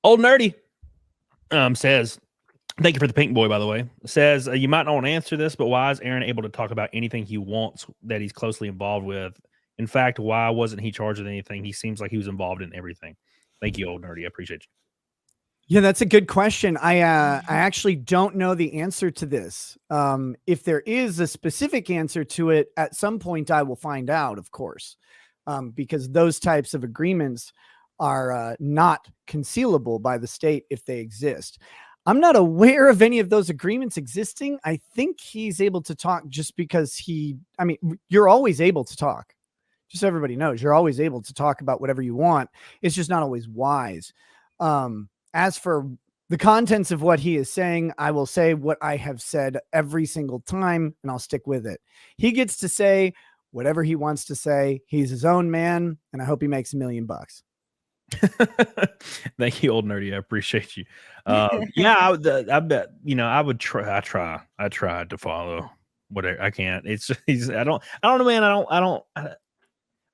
Old Nerdy says, thank you for the pink boy, by the way. Says, you might not want to answer this, but why is Aaron able to talk about anything he wants that he's closely involved with? In fact, why wasn't he charged with anything? He seems like he was involved in everything. Thank you, Old Nerdy. I appreciate you. Yeah, that's a good question. I actually don't know the answer to this. If there is a specific answer to it, at some point I will find out, of course, because those types of agreements are not concealable by the state if they exist. I'm not aware of any of those agreements existing. I think he's able to talk just because you're always able to talk. Just so everybody knows, you're always able to talk about whatever you want. It's just not always wise. As for the contents of what he is saying, I will say what I have said every single time, and I'll stick with it. He gets to say whatever he wants to say. He's his own man, and I hope he makes $1 million. Thank you, Old Nerdy. I appreciate you. Yeah, I bet, I would try. I tried to follow whatever I can't. It's just, I don't know, man.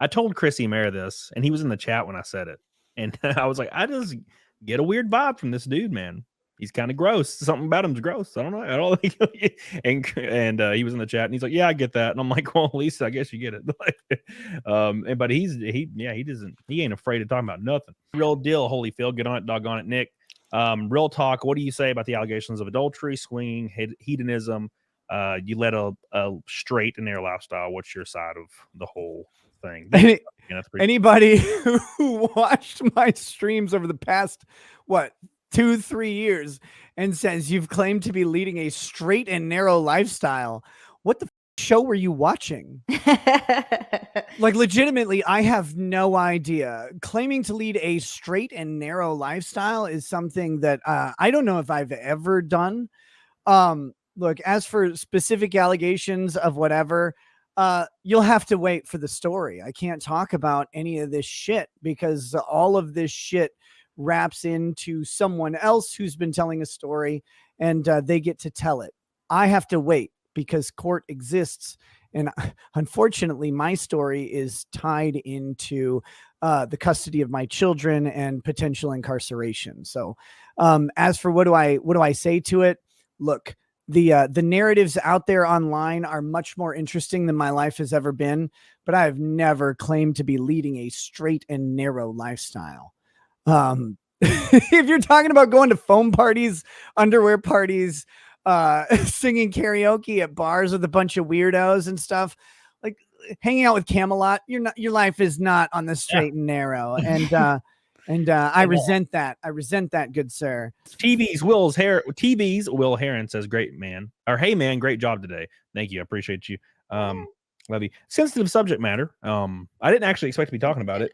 I told Chrissy Mayer this, and he was in the chat when I said it. And I was like, I just get a weird vibe from this dude, man. He's kind of gross. Something about him's gross. I don't know. I don't think. And he was in the chat, and he's like, "Yeah, I get that." And I'm like, "Well, at least I guess you get it." But he ain't afraid to talk about nothing. Real deal, Holyfield. Get on it, doggone it, Nick. Real talk. What do you say about the allegations of adultery, swinging, hedonism? You led a straight and narrow lifestyle. What's your side of the whole thing? Anybody who watched my streams over the past 2-3 years and says you've claimed to be leading a straight and narrow lifestyle, what the show were you watching? Like, legitimately, I have no idea. Claiming to lead a straight and narrow lifestyle is something that I don't know if I've ever done. Look, as for specific allegations of whatever, you'll have to wait for the story. I can't talk about any of this shit because all of this shit wraps into someone else who's been telling a story, and they get to tell it. I have to wait because court exists, and unfortunately my story is tied into the custody of my children and potential incarceration. So as for what do I say to it? Look, the narratives out there online are much more interesting than my life has ever been, but I have never claimed to be leading a straight and narrow lifestyle. If you're talking about going to foam parties, underwear parties, singing karaoke at bars with a bunch of weirdos and stuff, like hanging out with Camelot, your life is not on the straight and narrow. And I resent that. I resent that, good sir. TV's Will Heron says, "Great man," or "Hey man, great job today." Thank you. I appreciate you. Love you. Sensitive subject matter. I didn't actually expect to be talking about it.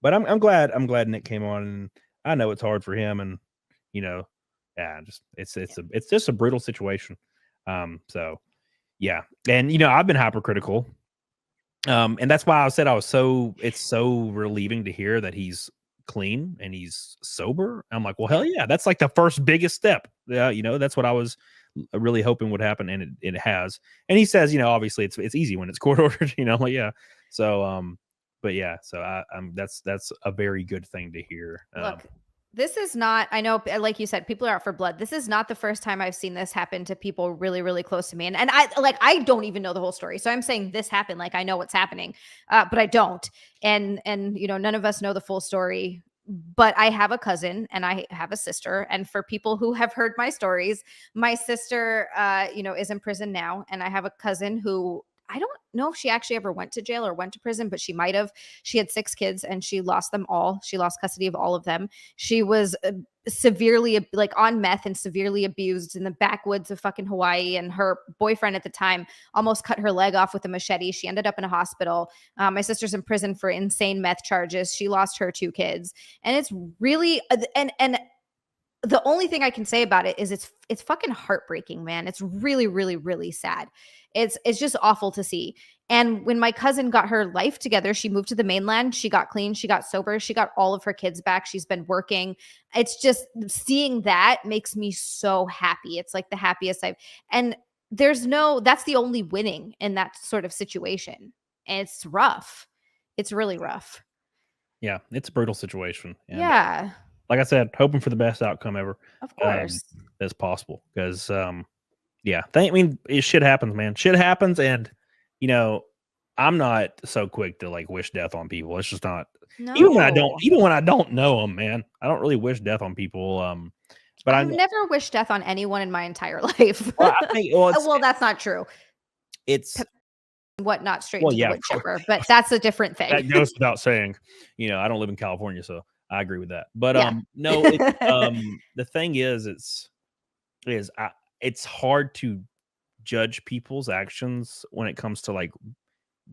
But I'm glad Nick came on, and I know it's hard for him, and it's just a brutal situation. So yeah, and I've been hypercritical. And that's why I said it's so relieving to hear that he's clean and he's sober. I'm like, well, hell yeah, that's like the first biggest step. Yeah, that's what I was really hoping would happen, and it has. And he says, obviously it's easy when it's court ordered. Like, yeah. So but yeah, so that's a very good thing to hear. Look, this is not, I know, like you said, people are out for blood. This is not the first time I've seen this happen to people really, really close to me. And I don't even know the whole story. So I'm saying this happened, like I know what's happening, but I don't. And none of us know the full story, but I have a cousin and I have a sister. And for people who have heard my stories, my sister, is in prison now. And I have a cousin who, I don't know if she actually ever went to jail or went to prison, but she might have. She had 6 kids and she lost them all. She lost custody of all of them. She was severely, on meth and severely abused in the backwoods of fucking Hawaii. And her boyfriend at the time almost cut her leg off with a machete. She ended up in a hospital. My sister's in prison for insane meth charges. She lost her 2 kids. And it's really, and the only thing I can say about it is it's fucking heartbreaking, man. It's really, really, really sad. It's just awful to see. And when my cousin got her life together, she moved to the mainland. She got clean. She got sober. She got all of her kids back. She's been working. It's just seeing that makes me so happy. It's like the happiest and that's the only winning in that sort of situation. And it's rough. It's really rough. Yeah, it's a brutal situation. And yeah. like I said, hoping for the best outcome ever. Of course. As possible. Because yeah, I mean, shit happens, man. Shit happens, and you know, I'm not so quick to like wish death on people. It's just not. No. Even when I don't know them, man, I don't really wish death on people. But I've never wished death on anyone in my entire life. Well, I think, well, that's not true. It's what not straight well, to yeah, the wood chipper, but that's a different thing. That goes without saying. You know, I don't live in California, so I agree with that. But Yeah. no, the thing is, it's hard to judge people's actions when it comes to like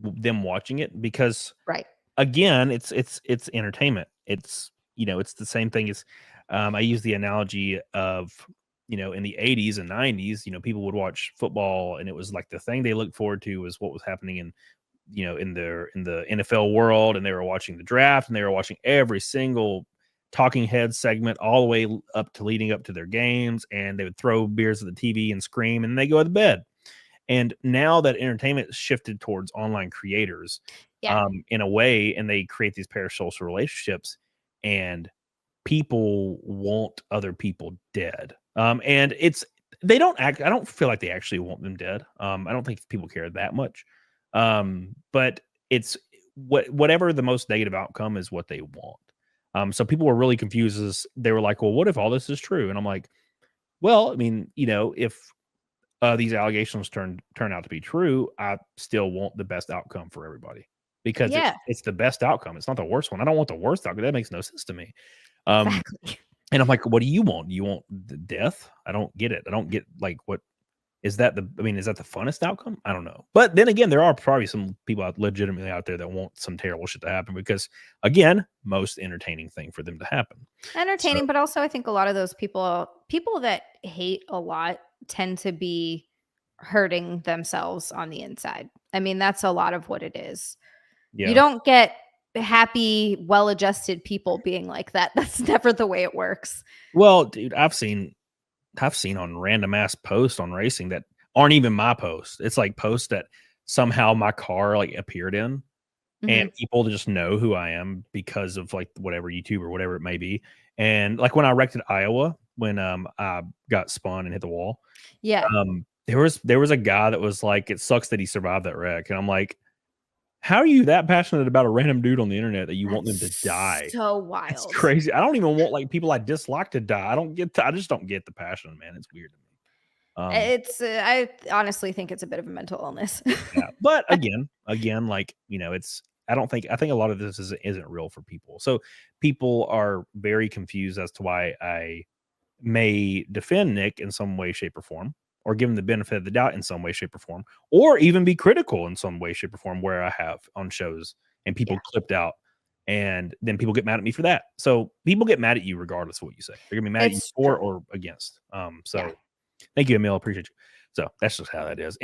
them watching it, because right. Again, it's entertainment. It's, you know, it's the same thing as I use the analogy of, you know, in the 80s and 90s, you know, people would watch football and it was like the thing they looked forward to was what was happening in, you know, in the NFL world, and they were watching the draft and they were watching every single talking head segment all the way up to leading up to their games, and they would throw beers at the TV and scream, and they go to bed. And now that entertainment shifted towards online creators, in a way, and they create these parasocial relationships, and people want other people dead. And they don't act. I don't feel like they actually want them dead. I don't think people care that much. But it's whatever the most negative outcome is what they want. So people were really confused as they were like, well, what if all this is true? And I'm like, well, I mean, you know, if these allegations turn out to be true, I still want the best outcome for everybody, because it's the best outcome. It's not the worst one. I don't want the worst outcome. That makes no sense to me. Exactly. And I'm like, what do you want? Do you want the death? I don't get it. I don't get, like, what is that? Is that the funnest outcome? I don't know. But then again, there are probably some people legitimately out there that want some terrible shit to happen, because again, most entertaining thing for them to happen. Entertaining, but also I think a lot of those people that hate a lot tend to be hurting themselves on the inside. I mean, that's a lot of what it is. Yeah. You don't get happy, well-adjusted people being like that. That's never the way it works. Well, dude, I've seen on random ass posts on racing that aren't even my posts. It's like posts that somehow my car like appeared in, mm-hmm. and people just know who I am because of like whatever YouTube or whatever it may be. And like when I wrecked at Iowa, when I got spun and hit the wall. Yeah. There was a guy that was like, it sucks that he survived that wreck. And I'm like, how are you that passionate about a random dude on the internet that you want them to die? So wild. It's crazy. I don't even want like people I dislike to die. I just don't get the passion, man. It's weird to me. I honestly think it's a bit of a mental illness. Yeah. But again, like, you know, I think a lot of this isn't real for people. So people are very confused as to why I may defend Nick in some way, shape, or form, or give him the benefit of the doubt in some way, shape, or form, or even be critical in some way, shape, or form, where I have on shows and people clipped out, and then people get mad at me for that. So people get mad at you regardless of what you say. They're gonna be mad at you for or against. Thank you, Emil. I appreciate you. So that's just how that is.